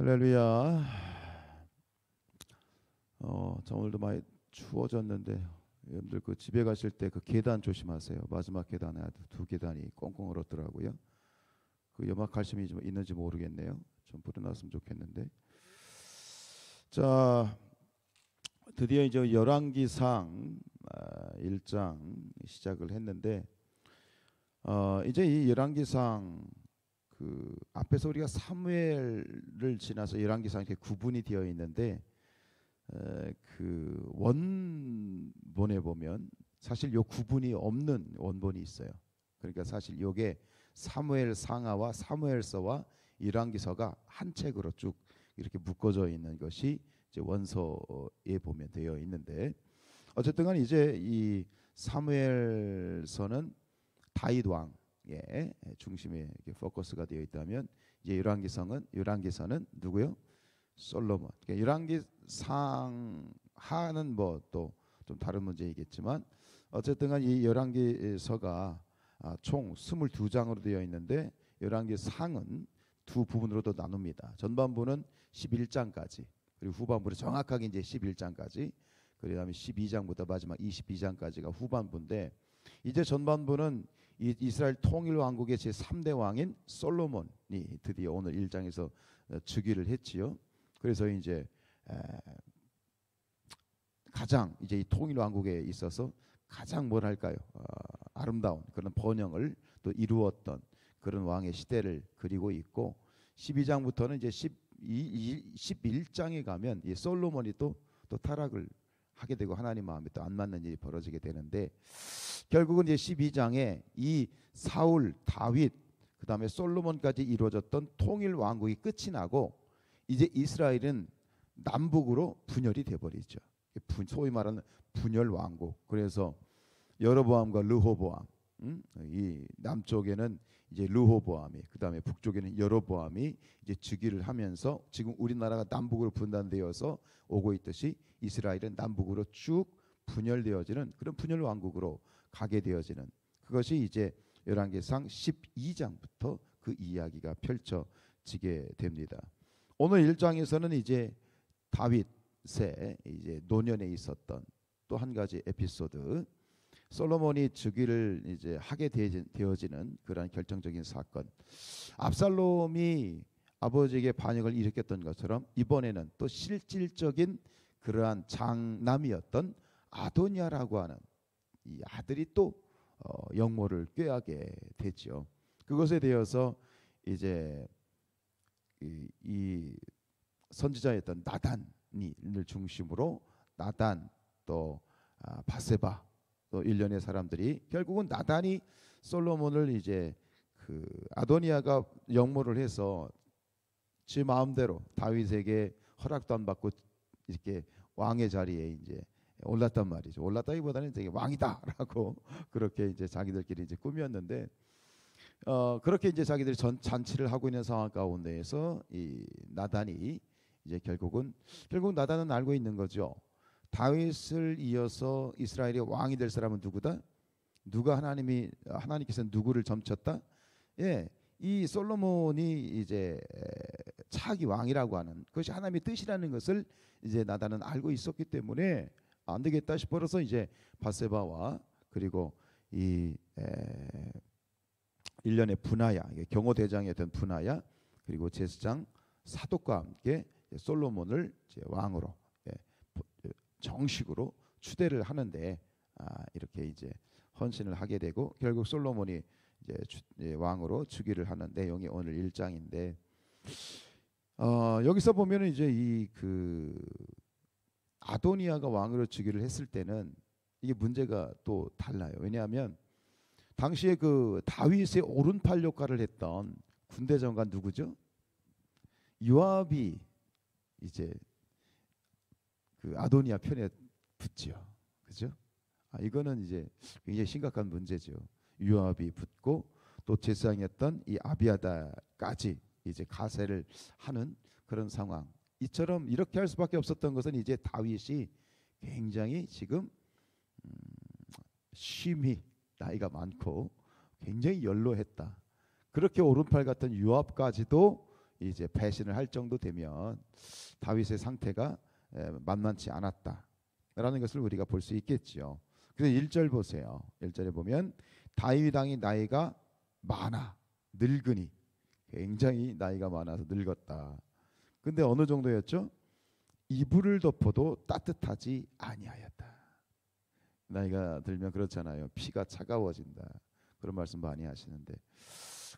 할렐루야. 저 오늘도 많이 추워졌는데 여러분들 그 집에 가실 때 그 계단 조심하세요. 마지막 계단에 두 계단이 꽁꽁 얼었더라고요. 그 염화칼슘이 좀 있는지 모르겠네요. 좀 불어났으면 좋겠는데. 자, 드디어 이제 열왕기상 1장 시작을 했는데 이제 이 열왕기상 그 앞에서 우리가 사무엘을 지나서 열왕기상 이렇게 구분이 되어 있는데 그 원본에 보면 사실 요 구분이 없는 원본이 있어요. 그러니까 사실 요게 사무엘 상하와 사무엘서와 열왕기서가 한 책으로 쭉 이렇게 묶어져 있는 것이 이제 원서에 보면 되어 있는데 어쨌든 간에 이제 이 사무엘서는 다윗 왕의 중심에 이렇게 포커스가 되어 있다면 이제 열왕기서는 누구요? 솔로몬. 그러니까 열왕기상 하는 뭐 또 좀 다른 문제이겠지만 어쨌든 이 열왕기서가 총 22장으로 되어 있는데 열왕기상은 두 부분으로도 나눕니다. 전반부는 11장까지 그리고 후반부는 정확하게 이제 11장까지 그다음에 12장부터 마지막 22장까지가 후반부인데 이제 전반부는 이스라엘 통일 왕국의 제 3대 왕인 솔로몬이 드디어 오늘 1장에서 즉위를 했지요. 그래서 이제 가장 이제 이 통일 왕국에 있어서 가장 뭐랄까요? 아름다운 그런 번영을 또 이루었던 그런 왕의 시대를 그리고 있고 12장부터는 이제 11장에 가면 이 솔로몬이 또 타락을 하게 되고 하나님 마음에 또 안 맞는 일이 벌어지게 되는데 결국은 이제 12장에 이 사울, 다윗, 그다음에 솔로몬까지 이루어졌던 통일 왕국이 끝이 나고 이제 이스라엘은 남북으로 분열이 돼 버리죠. 소위 말하는 분열 왕국. 그래서 여로보암과 르호보암, 이 남쪽에는 이제 르호보암이, 그다음에 북쪽에는 여로보암이 이제 즉위를 하면서 지금 우리나라가 남북으로 분단되어서 오고 있듯이 이스라엘은 남북으로 쭉 분열되어지는 그런 분열 왕국으로 가게 되어지는 그것이 이제 열왕기상 12장부터 그 이야기가 펼쳐지게 됩니다. 오늘 1장에서는 이제 다윗의 이제 노년에 있었던 또 한 가지 에피소드, 솔로몬이 즉위를 이제 하게 되어지는 그러한 결정적인 사건. 압살롬이 아버지에게 반역을 일으켰던 것처럼 이번에는 또 실질적인 그러한 장남이었던 아도니아라고 하는 이 아들이 또 영모를 꾀하게 되죠. 그것에 대해서 이제 이 선지자였던 나단을 중심으로 나단 또 바세바 또 일련의 사람들이 결국은 나단이 솔로몬을 이제 그 아도니아가 영모를 해서 지 마음대로 다윗에게 허락도 안 받고 이렇게 왕의 자리에 이제 올랐단 말이죠. 올랐다기보다는 되게 왕이다라고 그렇게 이제 자기들끼리 이제 꾸몄는데 그렇게 이제 자기들이 잔치를 하고 있는 상황 가운데에서 이 나단이 이제 결국 나단은 알고 있는 거죠. 다윗을 이어서 이스라엘의 왕이 될 사람은 누구다? 하나님께서 누구를 점쳤다? 예, 이 솔로몬이 이제 차기 왕이라고 하는 그것이 하나님의 뜻이라는 것을 이제 나단은 알고 있었기 때문에 안 되겠다 싶어서 이제 바세바와 그리고 이 일련의 분하야, 경호대장이었던 분하야 그리고 제사장 사독과 함께 솔로몬을 이제 왕으로 정식으로 추대를 하는데 이렇게 이제 헌신을 하게 되고 결국 솔로몬이 이제 왕으로 즉위를 하는 내용이 오늘 1장인데 여기서 보면은 이제 이 그 아도니아가 왕으로 즉위를 했을 때는 이게 문제가 또 달라요. 왜냐하면 당시에 그 다윗의 오른팔 역할을 했던 군대 장관 누구죠? 요압이 이제 그 아도니아 편에 붙죠. 그죠? 이거는 이제 굉장히 심각한 문제죠. 요압이 붙고 또 제사장이었던 이 아비아다까지 이제 가세를 하는 그런 상황. 이처럼 이렇게 할 수밖에 없었던 것은 이제 다윗이 굉장히 지금 심히 나이가 많고 굉장히 연로했다. 그렇게 오른팔 같은 요압까지도 이제 배신을 할 정도 되면 다윗의 상태가 만만치 않았다라는 것을 우리가 볼 수 있겠죠. 그래서 1절 보세요. 1절에 보면 다윗 왕이 나이가 많아 늙으니, 굉장히 나이가 많아서 늙었다. 근데 어느 정도였죠? 이불을 덮어도 따뜻하지 아니하였다. 나이가 들면 그렇잖아요. 피가 차가워진다. 그런 말씀 많이 하시는데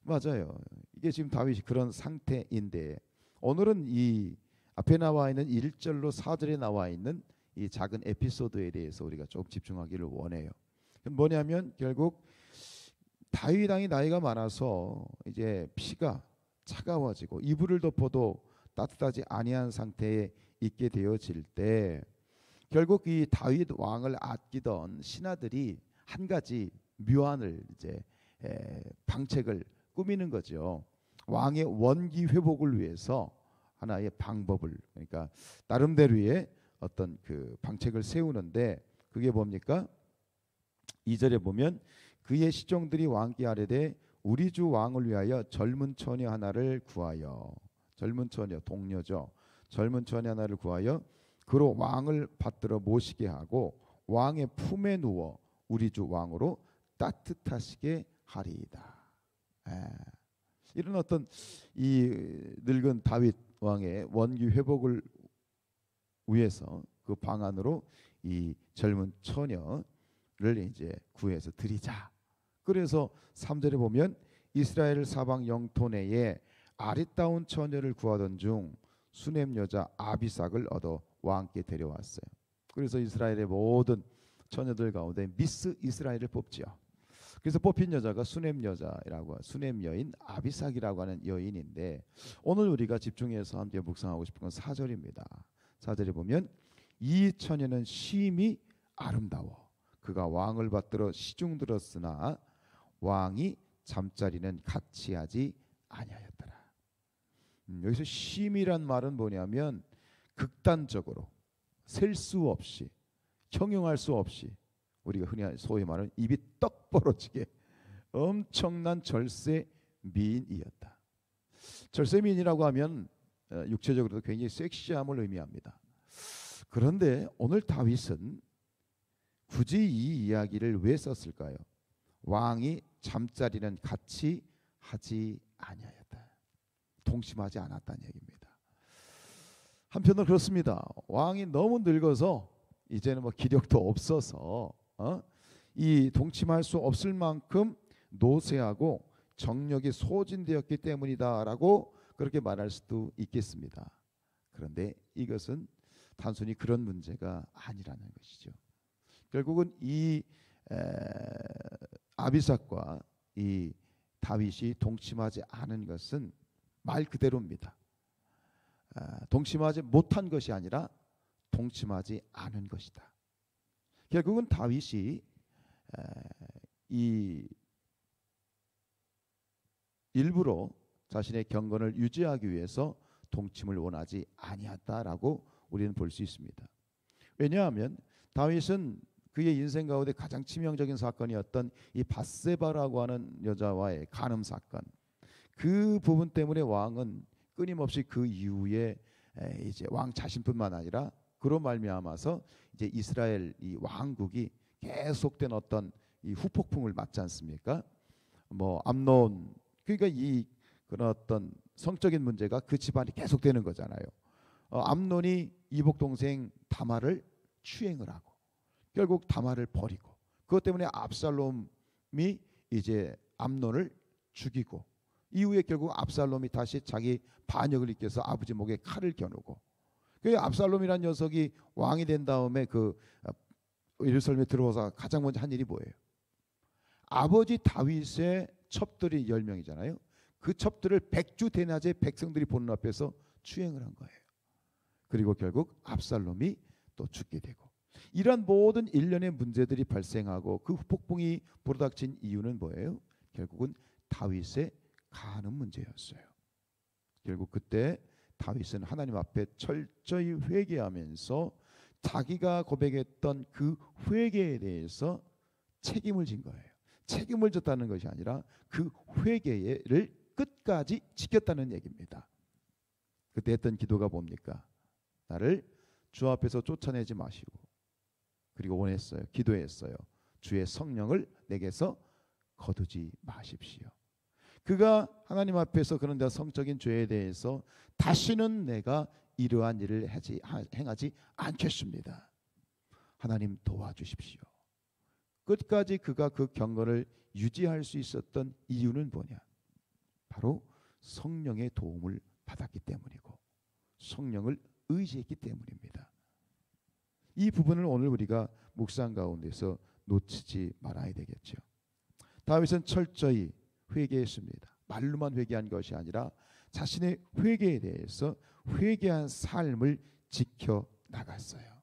맞아요. 이게 지금 다윗이 그런 상태인데, 오늘은 이 앞에 나와 있는 1절로 4절에 나와 있는 이 작은 에피소드에 대해서 우리가 좀 집중하기를 원해요. 뭐냐면 결국 다윗 왕이 나이가 많아서 이제 피가 차가워지고 이불을 덮어도 따뜻하지 아니한 상태에 있게 되어질 때, 결국 이 다윗 왕을 아끼던 신하들이 한 가지 묘안을 이제 방책을 꾸미는 거죠. 왕의 원기 회복을 위해서 하나의 방법을, 그러니까 나름대로의 어떤 그 방책을 세우는데, 그게 뭡니까? 2절에 보면 그의 시종들이 왕께 아뢰되 우리 주 왕을 위하여 젊은 처녀 하나를 구하여, 젊은 처녀 동료죠. 젊은 처녀 하나를 구하여 그로 왕을 받들어 모시게 하고 왕의 품에 누워 우리 주 왕으로 따뜻하시게 하리이다. 이런 어떤 이 늙은 다윗 왕의 원기 회복을 위해서 그 방안으로 이 젊은 처녀를 이제 구해서 드리자. 그래서 3절에 보면 이스라엘 사방 영토 내에 아리따운 처녀를 구하던 중 수넴 여자 아비삭을 얻어 왕께 데려왔어요. 그래서 이스라엘의 모든 처녀들 가운데 미스 이스라엘을 뽑지요. 그래서 뽑힌 여자가 수넴 여자라고, 수넴 여인 아비삭이라고 하는 여인인데, 오늘 우리가 집중해서 함께 묵상하고 싶은 건 4절입니다. 4절에 보면 이 처녀는 심히 아름다워 그가 왕을 받들어 시중 들었으나 왕이 잠자리는 같이 하지 아니하였더라. 여기서 심이란 말은 뭐냐면 극단적으로 셀 수 없이, 형용할 수 없이, 우리가 흔히 소위 말하는 입이 떡 벌어지게 엄청난 절세 미인이었다. 절세 미인이라고 하면 육체적으로도 굉장히 섹시함을 의미합니다. 그런데 오늘 다윗은 굳이 이 이야기를 왜 썼을까요? 왕이 잠자리는 같이 하지 아니하였다. 동침하지 않았다는 얘기입니다. 한편으로 그렇습니다. 왕이 너무 늙어서 이제는 뭐 기력도 없어서 이 동침할 수 없을 만큼 노쇠하고 정력이 소진되었기 때문이다라고 그렇게 말할 수도 있겠습니다. 그런데 이것은 단순히 그런 문제가 아니라는 것이죠. 결국은 이 아비삭과 이 다윗이 동침하지 않은 것은 말 그대로입니다. 동침하지 못한 것이 아니라 동침하지 않은 것이다. 결국은 다윗이 이 일부러 자신의 경건을 유지하기 위해서 동침을 원하지 아니했다라고 우리는 볼 수 있습니다. 왜냐하면 다윗은 그의 인생 가운데 가장 치명적인 사건이었던 이 밧세바라고 하는 여자와의 간음 사건, 그 부분 때문에 왕은 끊임없이 그 이후에 이제 왕 자신뿐만 아니라 그로 말미암아서 이제 이스라엘 이 왕국이 계속된 어떤 이 후폭풍을 맞지 않습니까? 뭐 암논, 그러니까 이 그런 어떤 성적인 문제가 그 집안이 계속되는 거잖아요. 암논이 이복 동생 다말을 추행을 하고 결국 다말을 버리고, 그것 때문에 압살롬이 이제 암논을 죽이고, 이후에 결국 압살롬이 다시 자기 반역을 일으켜서 아버지 목에 칼을 겨누고, 그 압살롬이라는 녀석이 왕이 된 다음에 그 예루살렘에 들어와서 가장 먼저 한 일이 뭐예요? 아버지 다윗의 첩들이 10명이잖아요. 그 첩들을 백주 대낮에 백성들이 보는 앞에서 추행을 한 거예요. 그리고 결국 압살롬이 또 죽게 되고, 이러한 모든 일련의 문제들이 발생하고 그 폭풍이 불어닥친 이유는 뭐예요? 결국은 다윗의 간음 문제였어요. 결국 그때 다윗은 하나님 앞에 철저히 회개하면서 자기가 고백했던 그 회개에 대해서 책임을 진 거예요. 책임을 졌다는 것이 아니라 그 회개를 끝까지 지켰다는 얘기입니다. 그때 했던 기도가 뭡니까? 나를 주 앞에서 쫓아내지 마시고, 그리고 원했어요. 기도했어요. 주의 성령을 내게서 거두지 마십시오. 그가 하나님 앞에서 그런 데 성적인 죄에 대해서 다시는 내가 이러한 일을 행하지 않겠습니다. 하나님 도와주십시오. 끝까지 그가 그 경건을 유지할 수 있었던 이유는 뭐냐? 바로 성령의 도움을 받았기 때문이고 성령을 의지했기 때문입니다. 이 부분을 오늘 우리가 묵상 가운데서 놓치지 말아야 되겠죠. 다윗은 철저히 회개했습니다. 말로만 회개한 것이 아니라 자신의 회개에 대해서 회개한 삶을 지켜 나갔어요.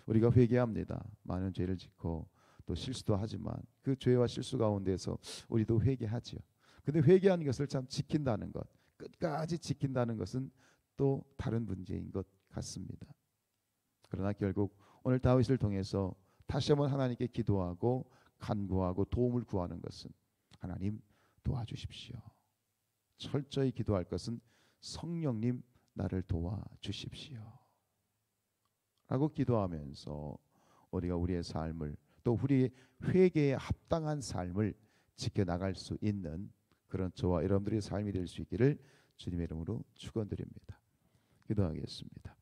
우리가 회개합니다. 많은 죄를 짓고 또 실수도 하지만 그 죄와 실수 가운데서 우리도 회개하지요. 근데 회개하는 것을 참 지킨다는 것, 끝까지 지킨다는 것은 또 다른 문제인 것 같습니다. 그러나 결국 오늘 다윗을 통해서 다시 한번 하나님께 기도하고 간구하고 도움을 구하는 것은 하나님 도와주십시오. 철저히 기도할 것은 성령님 나를 도와주십시오 라고 기도하면서 우리가 우리의 삶을 또 우리의 회개에 합당한 삶을 지켜나갈 수 있는 그런 저와 여러분들의 삶이 될 수 있기를 주님의 이름으로 축원드립니다. 기도하겠습니다.